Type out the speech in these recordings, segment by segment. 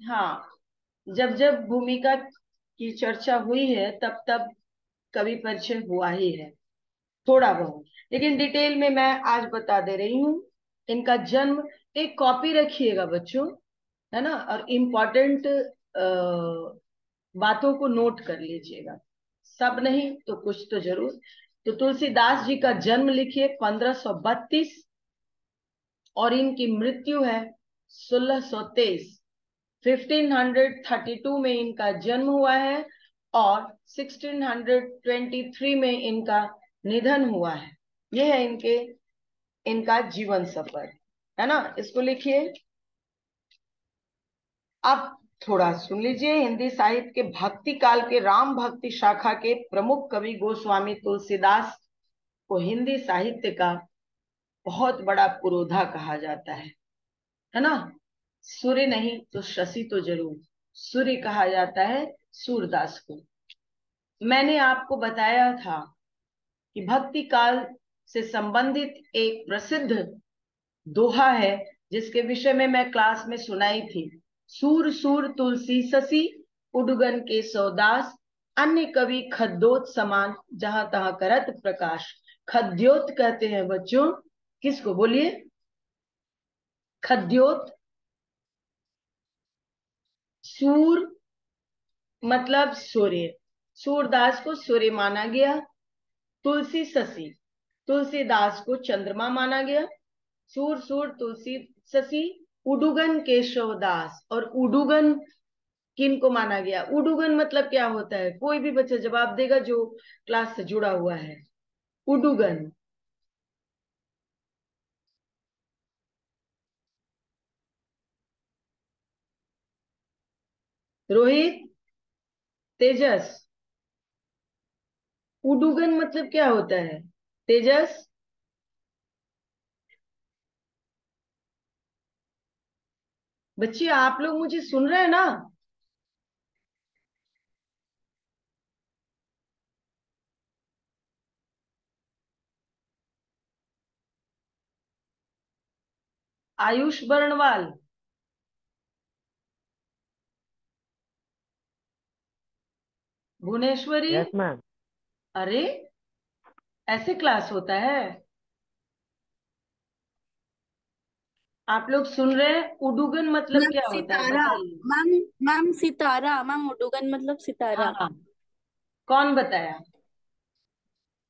हाँ, जब जब भूमिका की चर्चा हुई है तब तब कवि परिचय हुआ ही है, थोड़ा बहुत। लेकिन डिटेल में मैं आज बता दे रही हूँ। इनका जन्म, एक कॉपी रखिएगा बच्चों, है ना, और इम्पोर्टेंट बातों को नोट कर लीजिएगा, सब नहीं तो कुछ तो जरूर। तो तुलसीदास जी का जन्म लिखिए 1532, और इनकी मृत्यु है 1623। 1532 में इनका जन्म हुआ है और 1623 में इनका निधन हुआ है। यह है इनका जीवन सफर, है ना, इसको लिखिए। अब थोड़ा सुन लीजिए। हिंदी साहित्य के भक्ति काल के राम भक्ति शाखा के प्रमुख कवि गोस्वामी तुलसीदास को हिंदी साहित्य का बहुत बड़ा पुरोधा कहा जाता है ना। सूर्य नहीं तो शशि तो जरूर, सूर्य कहा जाता है सूरदास को। मैंने आपको बताया था कि भक्ति काल से संबंधित एक प्रसिद्ध दोहा है जिसके विषय में मैं क्लास में सुनाई थी। सूर सूर तुलसी ससी, उडुगन के सौदास, अन्य कवि खद्योत समान, जहां तहां करत प्रकाश। खद्योत कहते हैं बच्चों किसको, बोलिए। खद्योत, सूर मतलब सूर्य, सूरदास को सूर्य माना गया। तुलसी शशि, तुलसीदास को चंद्रमा माना गया। सूर सूर तुलसी शशि, उडुगन केशवदास, और उडुगन किन को माना गया। उडुगन मतलब क्या होता है, कोई भी बच्चा जवाब देगा जो क्लास से जुड़ा हुआ है। उडुगन, रोहित, तेजस, उडुगन मतलब क्या होता है, तेजस। बच्चे आप लोग मुझे सुन रहे हैं ना। आयुष बर्णवाल, भुवनेश्वरी। Yes ma'am. अरे, ऐसे क्लास होता है। आप लोग सुन रहे हैं, उडुगन मतलब मैम क्या होता है सितारा। बताइए। मैम, मैम सितारा, मैम उडुगन मतलब हाँ सितारा। हाँ, कौन बताया।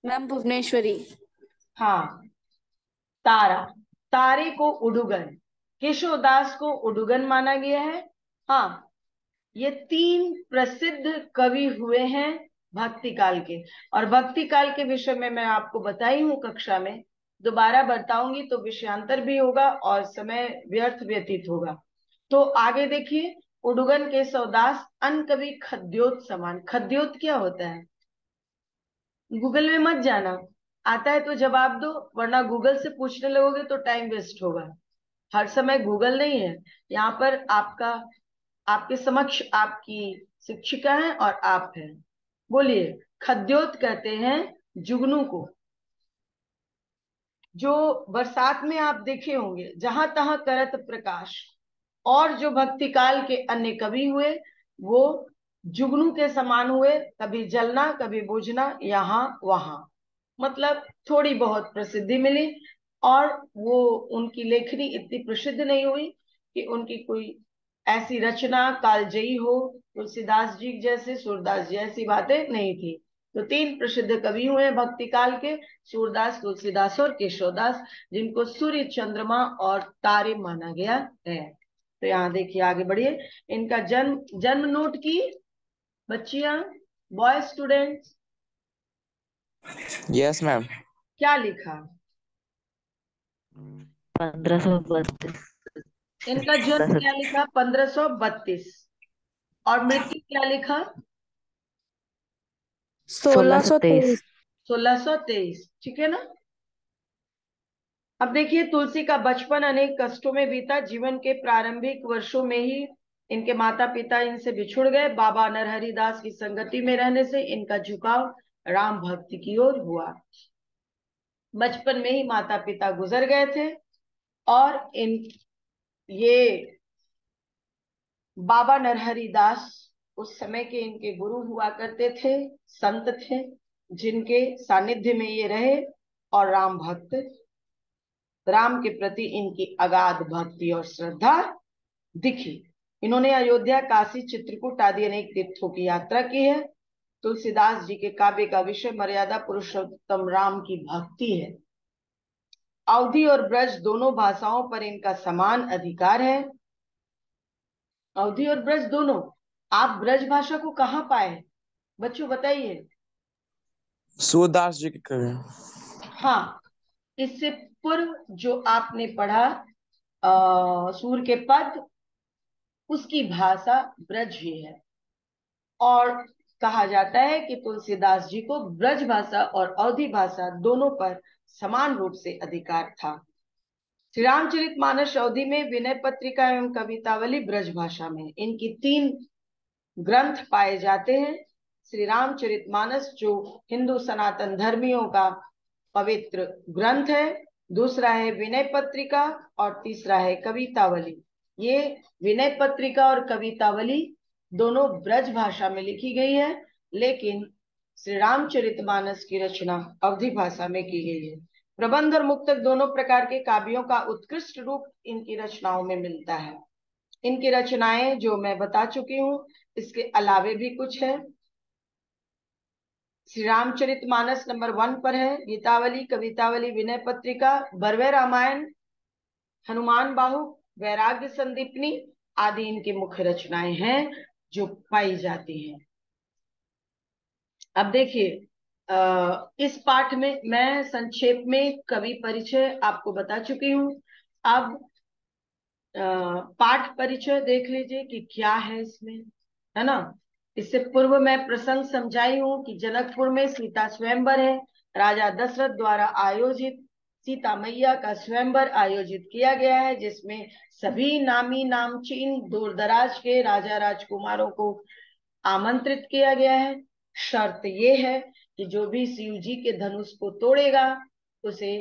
मैम भुवनेश्वरी। हाँ, तारा, तारे को उडुगन, केशवदास को उडुगन माना गया है। हाँ, ये तीन प्रसिद्ध कवि हुए हैं भक्ति काल के। और भक्ति काल के विषय में मैं आपको बताई हूँ कक्षा में, दोबारा बताऊंगी तो विषयांतर भी होगा और समय व्यर्थ व्यतीत होगा। तो आगे देखिए, उडुगन के सौदास, अन कवि खद्योत समान। खद्योत क्या होता है, गूगल में मत जाना, आता है तो जवाब दो, वरना गूगल से पूछने लगोगे तो टाइम वेस्ट होगा। हर समय गूगल नहीं है यहाँ पर, आपका, आपके समक्ष आपकी शिक्षिका है और आप हैं। बोलिए। खद्योत कहते हैं जुगनू को, जो बरसात में आप देखे होंगे जहां तहां करत प्रकाश। और जो भक्ति काल के अन्य कवि हुए वो जुगनू के समान हुए, कभी जलना कभी बुझना, यहाँ वहां, मतलब थोड़ी बहुत प्रसिद्धि मिली। और वो, उनकी लेखनी इतनी प्रसिद्ध नहीं हुई कि उनकी कोई ऐसी रचना कालजयी हो, तुलसीदास जी जैसे, सूरदास जी ऐसी बातें नहीं थी। तो तीन प्रसिद्ध कवि हुए भक्ति काल के, सूरदास, तुलसीदास और केशवदास, जिनको सूर्य, चंद्रमा और तारे माना गया है। तो यहाँ देखिए, आगे बढ़िए। इनका जन्म, जन्म नोट की बच्चियां, बॉय स्टूडेंट्स, यस मैम। क्या लिखा। 1532। इनका जन्म क्या लिखा, 1532, और मृत्यु क्या लिखा, 1623। 1623। 1623, ठीक है ना। अब देखिए, तुलसी का बचपन अनेक कष्टों में बीता। जीवन के प्रारंभिक वर्षों में ही इनके माता पिता इनसे बिछुड़ गए। बाबा नरहरि दास की संगति में रहने से इनका झुकाव राम भक्ति की ओर हुआ। बचपन में ही माता पिता गुजर गए थे, और इन, ये बाबा नरहरि दास उस समय के इनके गुरु हुआ करते थे, संत थे, जिनके सानिध्य में ये रहे और राम भक्त, राम के प्रति इनकी अगाध भक्ति और श्रद्धा दिखी। इन्होंने अयोध्या, काशी, चित्रकूट आदि अनेक तीर्थों की यात्रा की है। तुलसीदास जी के काव्य का विषय मर्यादा पुरुषोत्तम राम की भक्ति है। अवधी और ब्रज दोनों भाषाओं पर इनका समान अधिकार है। अवधी और ब्रज दोनों। आप ब्रज भाषा को कहाँ पाए बच्चों, बताइए। सूरदास जी के कवि। हाँ, इससे पूर्व जो आपने पढ़ा सूर के पद, उसकी भाषा ब्रज ही है। और कहा जाता है कि तुलसीदास जी को ब्रज भाषा और अवधी भाषा दोनों पर समान रूप से अधिकार था। श्री रामचरितमानस अवधी में, विनय पत्रिका एवं कवितावली ब्रज भाषा में। इनकी 3 ग्रंथ पाए जाते हैं। श्री रामचरितमानस जो हिंदू सनातन धर्मियों का पवित्र ग्रंथ है, दूसरा है विनय पत्रिका और तीसरा है कवितावली। ये विनय पत्रिका और कवितावली दोनों ब्रज भाषा में लिखी गई है, लेकिन श्री रामचरितमानस की रचना अवधी भाषा में की गई है। प्रबंध और मुक्तक दोनों प्रकार के काव्यों का उत्कृष्ट रूप इनकी रचनाओं में मिलता है। इनकी रचनाएं जो मैं बता चुकी हूँ, इसके अलावे भी कुछ है। श्री रामचरितमानस नंबर 1 पर है, गीतावली, कवितावली, विनय पत्रिका, बरवे रामायण, हनुमान बाहु, वैराग्य संदीपनी आदि इनकी मुख्य रचनाएं हैं जो पाई जाती हैं। अब देखिए, इस पाठ में मैं संक्षेप में कवि परिचय आपको बता चुकी हूँ। अब पाठ परिचय देख लीजिए कि क्या है इसमें, है ना। इससे पूर्व मैं प्रसंग समझाई हूँ कि जनकपुर में सीता स्वयंवर है। राजा दशरथ द्वारा आयोजित सीता मैया का स्वयंवर आयोजित किया गया है, जिसमें सभी नामी नामचीन दूर दराज के राजा राजकुमारों को आमंत्रित किया गया है। शर्त ये है कि जो भी शिव जी के धनुष को तोड़ेगा उसे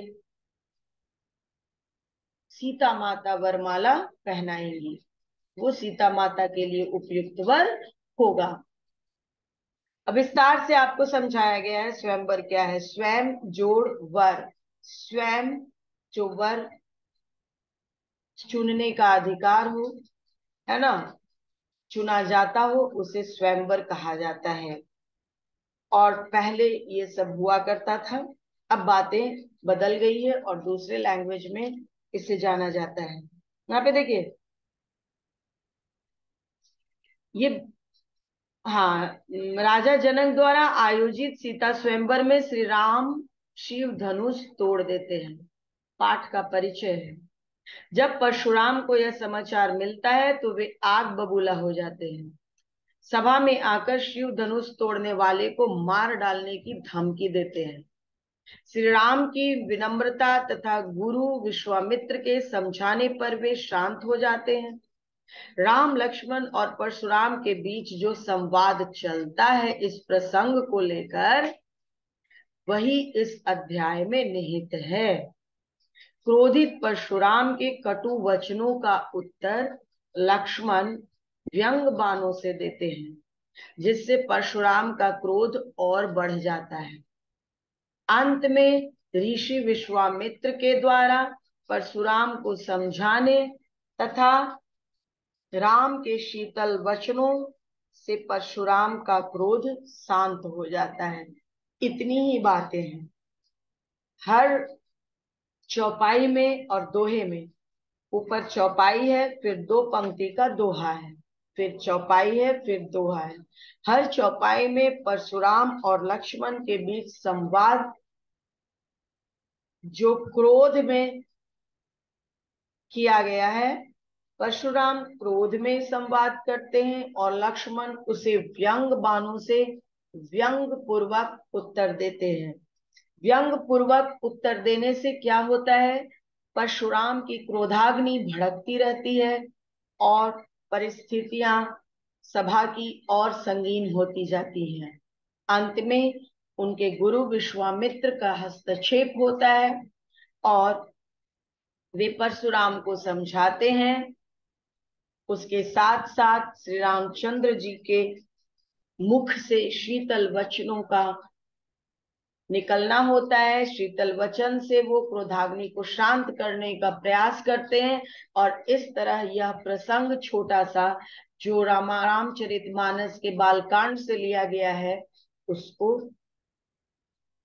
सीता माता वरमाला पहनाएंगी, वो सीता माता के लिए उपयुक्त वर होगा। अब विस्तार से आपको समझाया गया है स्वयंवर क्या है। स्वयं जोड़ वर, स्वयं जो वर चुनने का अधिकार हो, है ना, चुना जाता हो, उसे स्वयंवर कहा जाता है। और पहले ये सब हुआ करता था, अब बातें बदल गई है और दूसरे लैंग्वेज में इसे जाना जाता है। यहाँ पे देखिए ये, हाँ, राजा जनक द्वारा आयोजित सीता स्वयंवर में श्री राम शिव धनुष तोड़ देते हैं। पाठ का परिचय है। जब परशुराम को यह समाचार मिलता है तो वे आग बबूला हो जाते हैं। सभा में आकर शिव धनुष तोड़ने वाले को मार डालने की धमकी देते हैं। श्री राम की विनम्रता तथा गुरु विश्वामित्र के समझाने पर वे शांत हो जाते हैं। राम, लक्ष्मण और परशुराम के बीच जो संवाद चलता है इस प्रसंग को लेकर, वही इस अध्याय में निहित है। क्रोधित परशुराम के कटु वचनों का उत्तर लक्ष्मण व्यंग बाणों से देते हैं, जिससे परशुराम का क्रोध और बढ़ जाता है। अंत में ऋषि विश्वामित्र के द्वारा परशुराम को समझाने तथा राम के शीतल वचनों से परशुराम का क्रोध शांत हो जाता है। इतनी ही बातें हैं। हर चौपाई में और दोहे में, ऊपर चौपाई है, फिर 2 पंक्ति का दोहा है, फिर चौपाई है, फिर दोहा है। हर चौपाई में परशुराम और लक्ष्मण के बीच संवाद जो क्रोध में किया गया है, परशुराम क्रोध में संवाद करते हैं और लक्ष्मण उसे व्यंग बाणों से व्यंग पूर्वक उत्तर देते हैं। व्यंग पूर्वक उत्तर देने से क्या होता है, परशुराम की क्रोधाग्नि भड़कती रहती है और परिस्थितियां सभा की और संगीन होती जाती हैं। अंत में उनके गुरु विश्वामित्र का हस्तक्षेप होता है और वे परशुराम को समझाते हैं, उसके साथ साथ श्री रामचंद्र जी के मुख से शीतल वचनों का निकलना होता है। शीतल वचन से वो क्रोधाग्नि को शांत करने का प्रयास करते हैं और इस तरह यह प्रसंग छोटा सा जो रामचरितमानस के बालकांड से लिया गया है उसको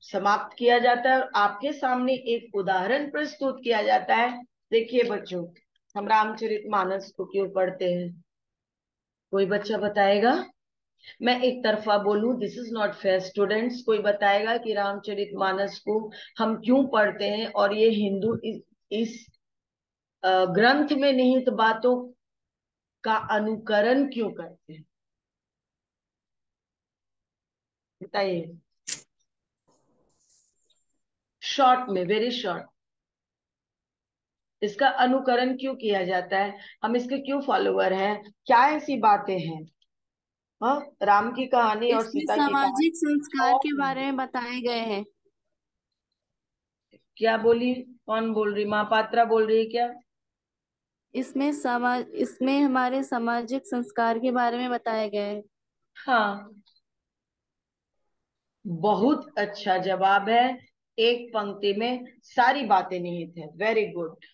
समाप्त किया जाता है और आपके सामने एक उदाहरण प्रस्तुत किया जाता है। देखिए बच्चों, हम रामचरितमानस को क्यों पढ़ते हैं? कोई बच्चा बताएगा? मैं एक तरफा बोलूं, this is not fair students. कोई बताएगा कि रामचरितमानस को हम क्यों पढ़ते हैं और ये हिंदू इस ग्रंथ में निहित बातों का अनुकरण क्यों करते हैं? बताइए, शॉर्ट में, वेरी शॉर्ट। इसका अनुकरण क्यों किया जाता है? हम इसके क्यों फॉलोवर हैं? क्या ऐसी बातें हैं? हाँ, राम की कहानी और इसमें सीता की सामाजिक संस्कार के कहानी। बारे में बताए गए हैं। क्या बोली? कौन बोल रही? माँ पात्रा बोल रही है क्या? इसमें हमारे सामाजिक संस्कार के बारे में बताया गया है। हाँ, बहुत अच्छा जवाब है। एक पंक्ति में सारी बातें निहित है। Very good.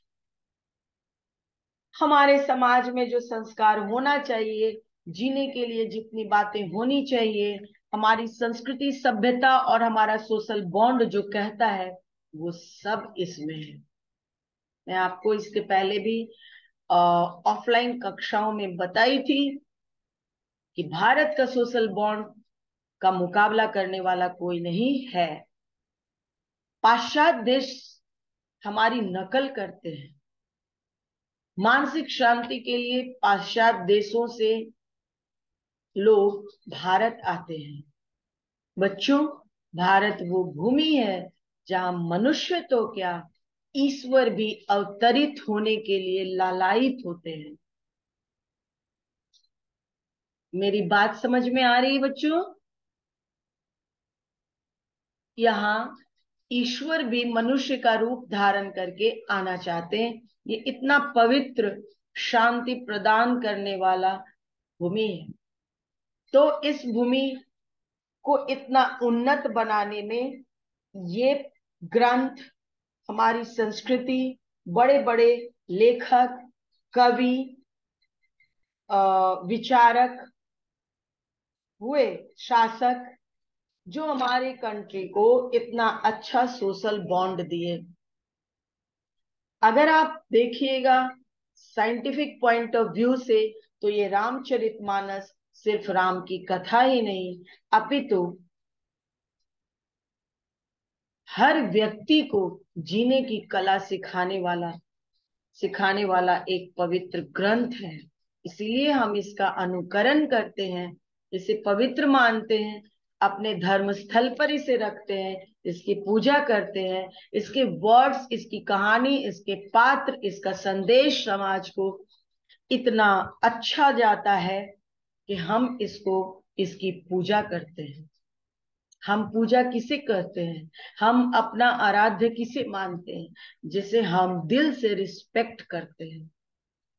हमारे समाज में जो संस्कार होना चाहिए, जीने के लिए जितनी बातें होनी चाहिए, हमारी संस्कृति, सभ्यता और हमारा सोशल बॉन्ड जो कहता है, वो सब इसमें है। मैं आपको इसके पहले भी ऑफलाइन कक्षाओं में बताई थी कि भारत का सोशल बॉन्ड का मुकाबला करने वाला कोई नहीं है। पाश्चात्य देश हमारी नकल करते हैं। मानसिक शांति के लिए पाश्चात्य देशों से लोग भारत आते हैं। बच्चों, भारत वो भूमि है जहां मनुष्य तो क्या, ईश्वर भी अवतरित होने के लिए लालायित होते हैं। मेरी बात समझ में आ रही है बच्चों? यहाँ ईश्वर भी मनुष्य का रूप धारण करके आना चाहते हैं। ये इतना पवित्र, शांति प्रदान करने वाला भूमि है। तो इस भूमि को इतना उन्नत बनाने में ये ग्रंथ, हमारी संस्कृति, बड़े बड़े लेखक, कवि, विचारक हुए, शासक, जो हमारी कंट्री को इतना अच्छा सोशल बॉन्ड दिए। अगर आप देखिएगा साइंटिफिक पॉइंट ऑफ व्यू से, तो ये रामचरितमानस सिर्फ राम की कथा ही नहीं, अपितु हर व्यक्ति को जीने की कला सिखाने वाला एक पवित्र ग्रंथ है। इसीलिए हम इसका अनुकरण करते हैं, इसे पवित्र मानते हैं, अपने धर्म स्थल पर इसे रखते हैं, इसकी पूजा करते हैं। इसके वर्ड्स, इसकी कहानी, इसके पात्र, इसका संदेश समाज को इतना अच्छा जाता है कि हम इसकी पूजा करते हैं। हम पूजा किसे कहते हैं? हम अपना आराध्य किसे मानते हैं? जिसे हम दिल से रिस्पेक्ट करते हैं।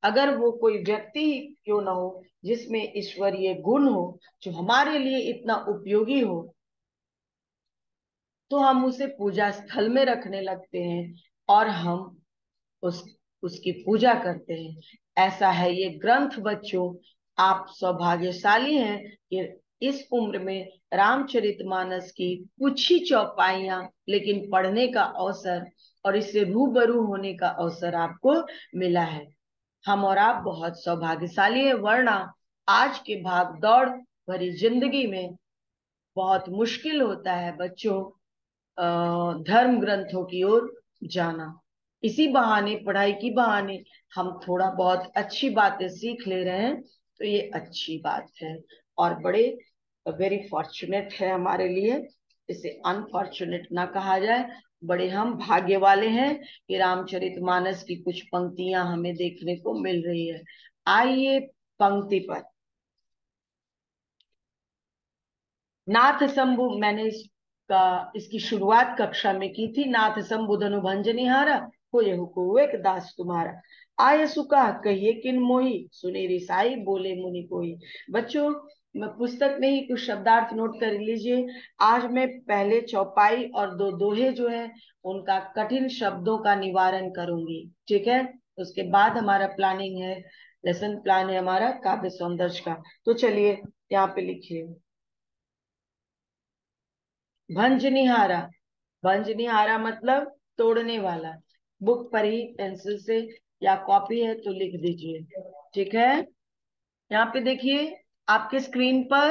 अगर वो कोई व्यक्ति ही क्यों ना हो जिसमें ईश्वरीय गुण हो, जो हमारे लिए इतना उपयोगी हो, तो हम उसे पूजा स्थल में रखने लगते हैं और हम उस उसकी पूजा करते हैं। ऐसा है ये ग्रंथ बच्चों। आप सौभाग्यशाली हैं कि इस उम्र में रामचरितमानस की कुछ ही चौपाइयां लेकिन पढ़ने का अवसर और इससे रूबरू होने का अवसर आपको मिला है। हम और आप बहुत सौभाग्यशाली हैं, वरना आज के भाग दौड़ भरी जिंदगी में बहुत मुश्किल होता है बच्चों धर्म ग्रंथों की ओर जाना। इसी बहाने, पढ़ाई की बहाने, हम थोड़ा बहुत अच्छी बातें सीख ले रहे हैं, तो ये अच्छी बात है और बड़े वेरी फॉर्चुनेट है हमारे लिए। इसे अनफॉर्चुनेट ना कहा जाए। बड़े हम भाग्य वाले हैं कि रामचरितमानस की कुछ पंक्तियां हमें देखने को मिल रही है। आइए पंक्ति पर। नाथ शंभु, मैंने इसकी शुरुआत कक्षा में की थी। नाथ शंभु धनु भंजनिहारा, होए हुकुम एक दास तुम्हारा। आयसु कहा कहिए किन मोही, सुनी रिसाई बोले मुनि कोई। बच्चों, मैं पुस्तक में ही कुछ शब्दार्थ नोट कर लीजिए। आज मैं पहले चौपाई और दो दोहे जो है उनका कठिन शब्दों का निवारण करूंगी, ठीक है। उसके बाद हमारा प्लानिंग है, लेसन प्लान है हमारा काव्य सौंदर्य का। तो चलिए यहाँ पे लिखिए, भंजनिहारा। भंजनिहारा मतलब तोड़ने वाला। बुक पर ही पेंसिल से या कॉपी है तो लिख दीजिए, ठीक है। यहाँ पे देखिए आपके स्क्रीन पर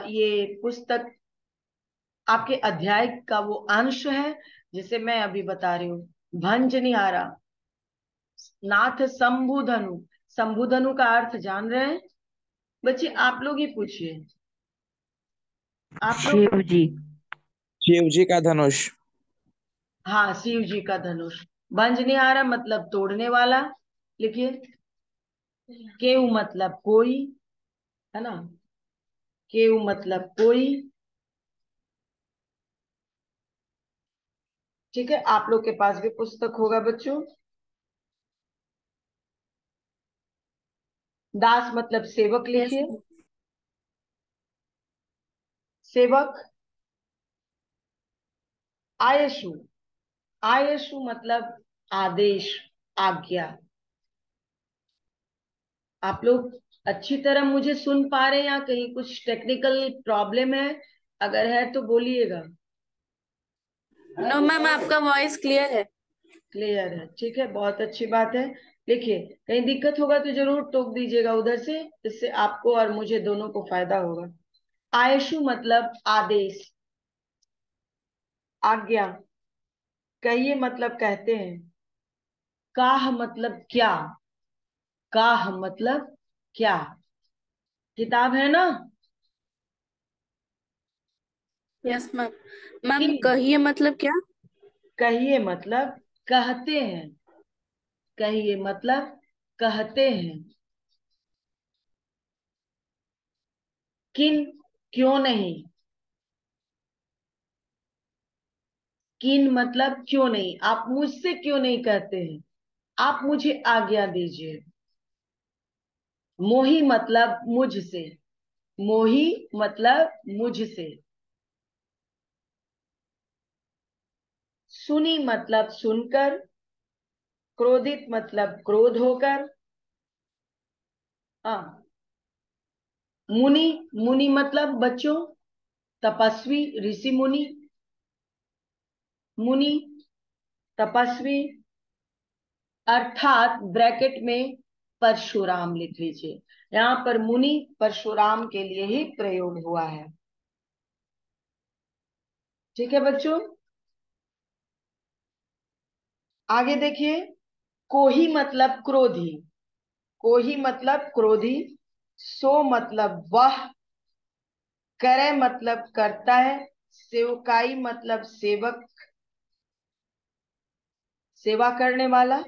ये पुस्तक आपके अध्याय का वो अंश है जिसे मैं अभी बता रही हूँ। भंजनिहारा, नाथ शंभुधनु। शंभुधनु का अर्थ जान रहे हैं बच्चे? आप लोग ही पूछिए, आप लोग। शिव जी। शिव जी का धनुष। हाँ, शिव जी का धनुष। भंजनिहारा मतलब तोड़ने वाला। लिखिए, केव मतलब कोई, है ना, केव मतलब कोई, ठीक है। आप लोग के पास भी पुस्तक होगा बच्चों। दास मतलब सेवक, यस लिखिए, सेवक। आयशु, आयशु मतलब आदेश, आज्ञा। आप लोग अच्छी तरह मुझे सुन पा रहे हैं या कहीं कुछ टेक्निकल प्रॉब्लम है? अगर है तो बोलिएगा। नो मैम, आपका वॉइस क्लियर है। क्लियर है, ठीक है, बहुत अच्छी बात है। देखिए, कहीं दिक्कत होगा तो जरूर टोक दीजिएगा उधर से, इससे आपको और मुझे दोनों को फायदा होगा। आयशु मतलब आदेश, आज्ञा। कहिए मतलब कहते हैं। काह मतलब क्या, काह मतलब क्या। किताब है ना? Yes ma'am. मैम किन, कहिए मतलब क्या? कहिए मतलब कहते हैं, कहिए मतलब कहते हैं। किन, क्यों नहीं। किन मतलब क्यों नहीं, आप मुझसे क्यों नहीं कहते हैं, आप मुझे आज्ञा दीजिए। मोही मतलब मुझसे, मोही मतलब मुझसे। सुनी मतलब सुनकर, क्रोधित मतलब क्रोध होकर। हाँ, मुनि, मुनि मतलब बच्चों तपस्वी, ऋषि मुनि। मुनि, तपस्वी, अर्थात ब्रैकेट में परशुराम लिख लीजिए। यहाँ पर मुनि परशुराम के लिए ही प्रयोग हुआ है, ठीक है बच्चों। आगे देखिए, कोही मतलब क्रोधी, कोही मतलब क्रोधी। सो मतलब वह, करे मतलब करता है, सेवकाई मतलब सेवक, सेवा करने वाला।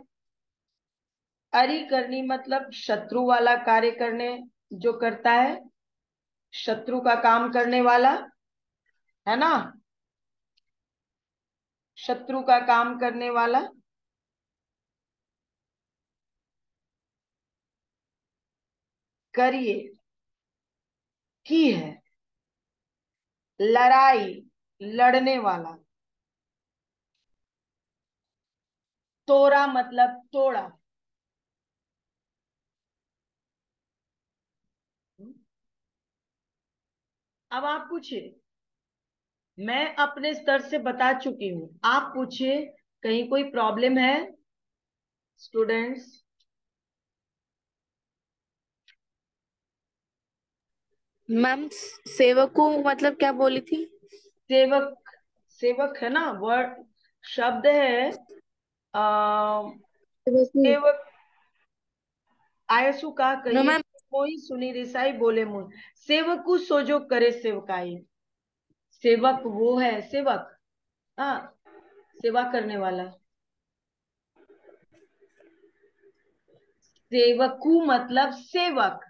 अरि करनी मतलब शत्रु वाला कार्य करने, जो करता है, शत्रु का काम करने वाला, है ना, शत्रु का काम करने वाला। करिए, की है, लड़ाई, लड़ने वाला। तोड़ा मतलब तोड़ा। अब आप पूछिए, मैं अपने स्तर से बता चुकी हूं, आप पूछिए, कहीं कोई प्रॉब्लम है स्टूडेंट्स? मैम सेवकू मतलब क्या बोली थी? सेवक, सेवक है ना वर्ड, शब्द है आ, सेवकू। सेवक। आयसु का नो कहिए मैम। कि कोई सुनी रिसाई बोले मुन। सेवकु सो जो करे सेवकाई। सेवक वो है, सेवक, हाँ, सेवा करने वाला। सेवकु मतलब सेवक,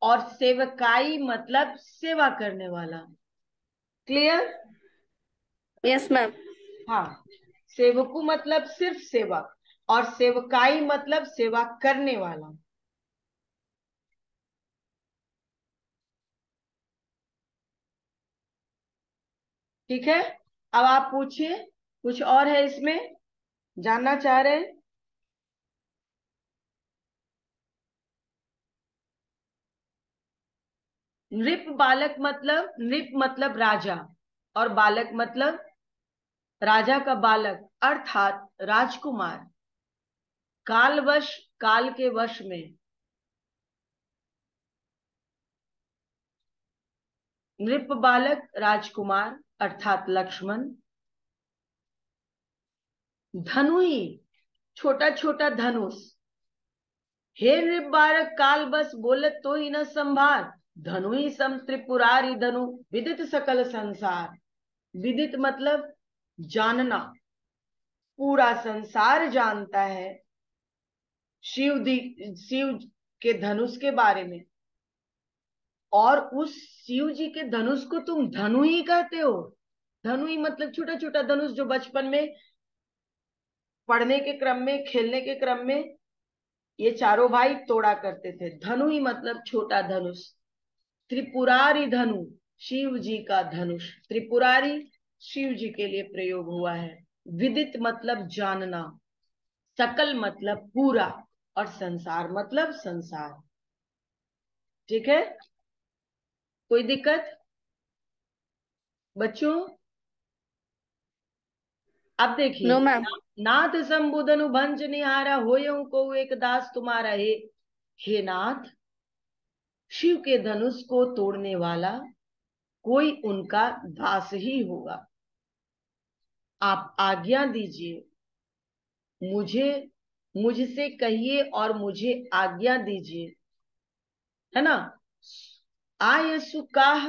और सेवकाई मतलब सेवा करने वाला। क्लियर? Yes ma'am. हाँ, सेवकु मतलब सिर्फ सेवक, और सेवकाई मतलब सेवा करने वाला। ठीक है, अब आप पूछिए, कुछ और है इसमें जानना चाह रहे हैं? नृप मतलब राजा, और बालक मतलब राजा का बालक अर्थात राजकुमार। कालवश, काल के वश में। नृप बालक राजकुमार अर्थात लक्ष्मण। धनुही, छोटा छोटा धनुष। हे नृप बालक काल बस बोलत तो ही न संभार, धनु ही सम त्रिपुरारी धनु विदित सकल संसार। विदित मतलब जानना, पूरा संसार जानता है शिव के धनुष के बारे में, और उस शिव जी के धनुष को तुम धनु ही कहते हो। धनु ही मतलब छोटा छोटा धनुष जो बचपन में पढ़ने के क्रम में, खेलने के क्रम में ये चारों भाई तोड़ा करते थे। धनु ही मतलब छोटा धनुष। त्रिपुरारी धनु, शिव जी का धनुष। त्रिपुरारी शिव जी के लिए प्रयोग हुआ है। विदित मतलब जानना, सकल मतलब पूरा, और संसार मतलब संसार। ठीक है, कोई दिक्कत बच्चों? अब देखिए, नो मैम। नाथ संबुधनु भंज निहारा होयं को एक दास तुम्हारा। हे नाथ, शिव के धनुष को तोड़ने वाला कोई उनका दास ही होगा। आप आज्ञा दीजिए, मुझे, मुझसे कहिए और मुझे आज्ञा दीजिए, है ना। आयसु काह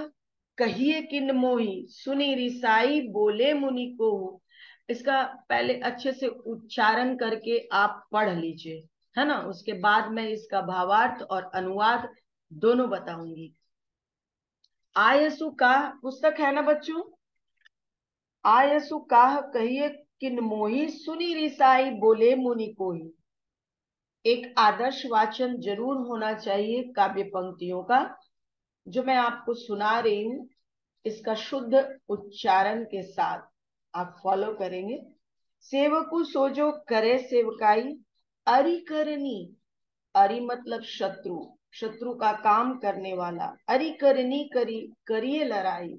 कहिए किन मोही, सुनी रिसाई बोले मुनि को। इसका पहले अच्छे से उच्चारण करके आप पढ़ लीजिए, है ना, उसके बाद मैं इसका भावार्थ और अनुवाद दोनों बताऊंगी। आयसु काह पुस्तक है ना बच्चों? आयसु काह कहिए किन मोही, सुनी रिसाई बोले मुनि कोही। एक आदर्श वाचन जरूर होना चाहिए काव्य पंक्तियों का, जो मैं आपको सुना रही हूं इसका शुद्ध उच्चारण के साथ आप फॉलो करेंगे। सेवकु सोजो करे सेवकाई, अरि करनी, अरि मतलब शत्रु, शत्रु का काम करने वाला। अरि करनी करी, करिए लड़ाई,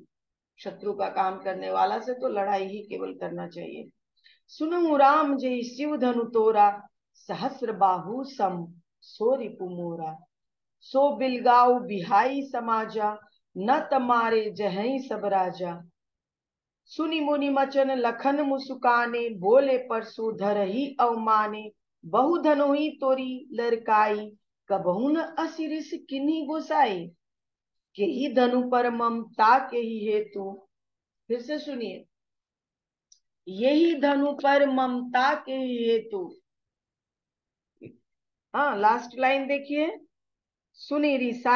शत्रु का काम करने वाला से तो लड़ाई ही केवल करना चाहिए। सुनहु राम जय शिव धनु तोरा, सहस्र बाहु सम सो रिपु मोरा। सो बिलगाऊ बिहाई समाजा, न तमारे जहई सब राजा। सुनि मुनि मचन लखन मुसुकाने, बोले परसु धरही अवमाने। बहु धनोही तोरी लड़काई, कबहु न असिरिस किन्ही गोसाई। के ही धनु पर ममता के ही हेतु। फिर से सुनिए, यही धनु पर ममता के ही हेतु। हाँ, लास्ट लाइन देखिए, सुनी रिसा